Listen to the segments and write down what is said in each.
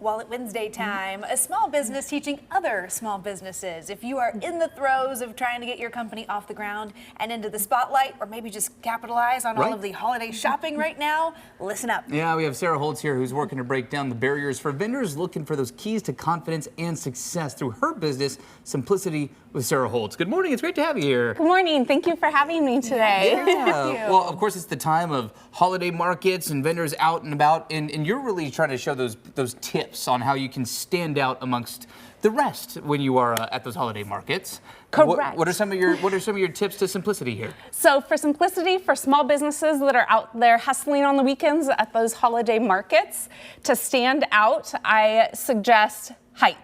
Wallet Wednesday time, a small business teaching other small businesses. If you are in the throes of trying to get your company off the ground and into the spotlight, or maybe just capitalize on all of the holiday shopping right now, listen up. Yeah, we have Sarah Holtz here who's working to break down the barriers for vendors looking for those keys to confidence and success through her business, Simplicity with Sarah Holtz. Good morning, it's great to have you here. Good morning, thank you for having me today. Yeah, well, of course, it's the time of holiday markets and vendors out and about, and you're really trying to show those tips on how you can stand out amongst the rest when you are at those holiday markets. Correct. What are some of your tips to Simplicity here? So for Simplicity, for small businesses that are out there hustling on the weekends at those holiday markets, to stand out, I suggest height.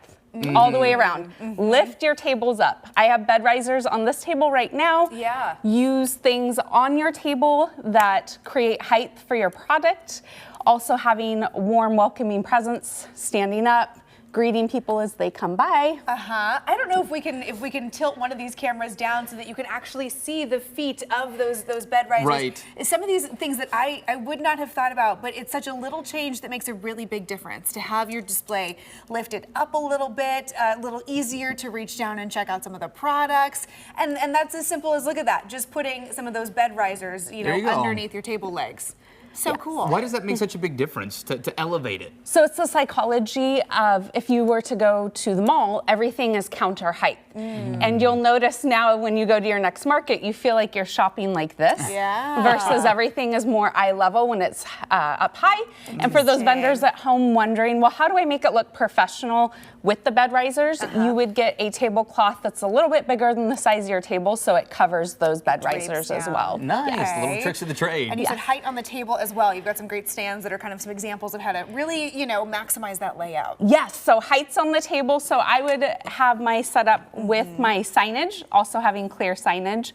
All the way around. Lift your tables up. I have bed risers on this table right now. Yeah. Use things on your table that create height for your product. Also having warm, welcoming presence, standing up, greeting people as they come by. I don't know if we can tilt one of these cameras down so that you can actually see the feet of those bed risers. Right. Some of these things that I would not have thought about, but it's such a little change that makes a really big difference to have your display lifted up a little bit, a little easier to reach down and check out some of the products. And that's as simple as, look at that, just putting some of those bed risers, you know, underneath your table legs. So cool. Why does that make such a big difference to elevate it? So it's the psychology of, if you were to go to the mall, everything is counter height. And you'll notice now when you go to your next market, you feel like you're shopping like this. Yeah. Versus everything is more eye level when it's up high. And for those vendors at home wondering, well, how do I make it look professional with the bed risers? You would get a tablecloth that's a little bit bigger than the size of your table, so it covers those bed risers as well. Nice, little tricks of the trade. And you said height on the table as well. You've got some great stands that are kind of some examples of how to really, you know, maximize that layout. Yes, so height's on the table. So I would have my setup with my signage, also having clear signage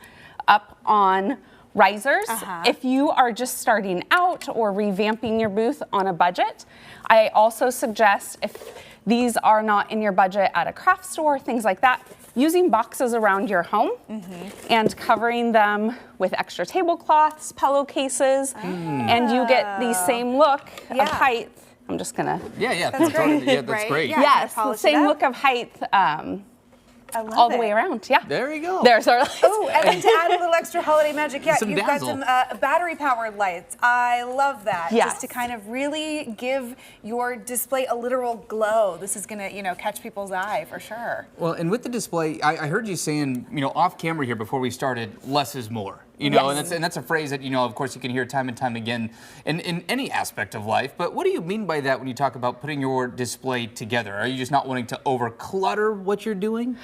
up on risers. If you are just starting out or revamping your booth on a budget, I also suggest, if these are not in your budget at a craft store, things like that, using boxes around your home and covering them with extra tablecloths, pillowcases, and you get the same look of height. I'm just gonna. That's great. That's great. Yeah, yes, the same look of height. All the way around, There you go. There's our lights. Oh, and to add a little extra holiday magic, Some you've dazzle. got some battery-powered lights. I love that. Yes. Just to kind of really give your display a literal glow. This is gonna, you know, catch people's eye for sure. Well, and with the display, I heard you saying, you know, off camera here before we started, less is more. You know, and that's a phrase that, you know, of course you can hear time and time again in any aspect of life. But what do you mean by that when you talk about putting your display together? Are you just not wanting to over-clutter what you're doing?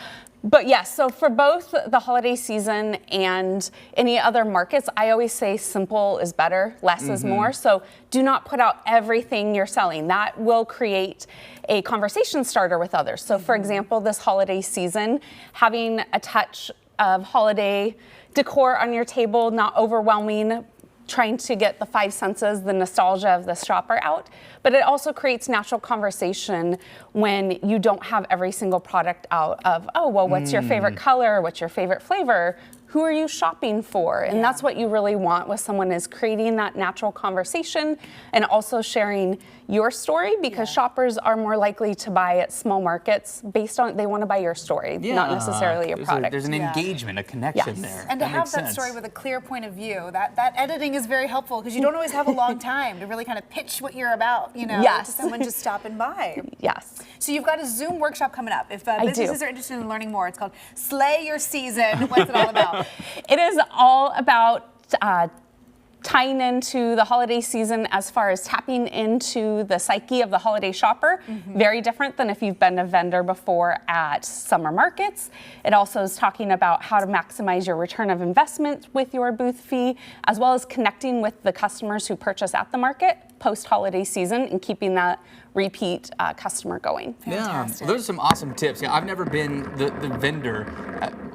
But yes, so for both the holiday season and any other markets, I always say simple is better, less is more. So do not put out everything you're selling. That will create a conversation starter with others. So for example, this holiday season, having a touch of holiday decor on your table, not overwhelming, trying to get the five senses, the nostalgia of the shopper out, but it also creates natural conversation when you don't have every single product out of, oh, well, what's your favorite color? What's your favorite flavor? Who are you shopping for? And that's what you really want with someone, is creating that natural conversation and also sharing your story, because shoppers are more likely to buy at small markets based on, they want to buy your story, not necessarily your product. There's an engagement, a connection there. And to have that story with a clear point of view, that editing is very helpful, because you don't always have a long time to really kind of pitch what you're about, you know, to someone just stopping by. Yes. So you've got a Zoom workshop coming up. If businesses are interested in learning more, it's called Slay Your Season. What's it all about? It is all about tying into the holiday season as far as tapping into the psyche of the holiday shopper. Very different than if you've been a vendor before at summer markets. It also is talking about how to maximize your return of investment with your booth fee, as well as connecting with the customers who purchase at the market post-holiday season and keeping that repeat customer going. Yeah, well, those are some awesome tips. Yeah, I've never been the vendor.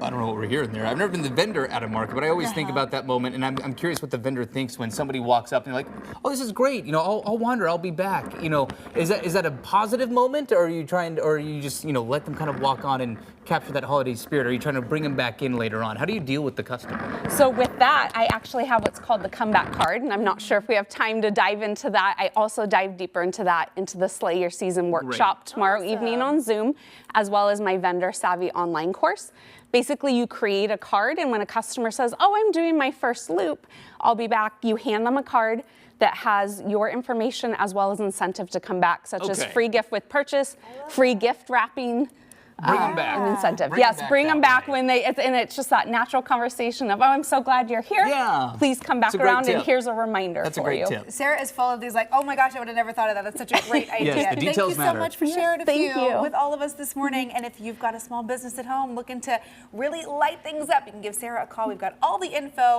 I don't know what we're hearing there. I've never been the vendor at a market, but I always think about that moment, and I'm curious what the vendor thinks when somebody walks up and they're like, "Oh, this is great. You know, I'll wander. I'll be back." You know, is that a positive moment, or are you trying to, or you just, you know, let them kind of walk on and capture that holiday spirit? Are you trying to bring them back in later on? How do you deal with the customer? So with that, I actually have what's called the comeback card, and I'm not sure if we have time to dive into that. I also dive deeper into that, into the Slay Your Season workshop tomorrow evening on Zoom, as well as my Vendor Savvy online course. Basically, you create a card, and when a customer says, oh, I'm doing my first loop, I'll be back. You hand them a card that has your information as well as incentive to come back, such as free gift with purchase, free gift wrapping. Bring them back. An incentive. Bring them back when they, and it's just that natural conversation of, oh, I'm so glad you're here. Yeah. Please come back around, and here's a reminder That's for you. a great tip. Sarah is full of these like, oh my gosh, I would have never thought of that. That's such a great idea. Yes, the Thank details you so matter. much for sharing a Thank few you. with all of us this morning. And if you've got a small business at home looking to really light things up, you can give Sarah a call. We've got all the info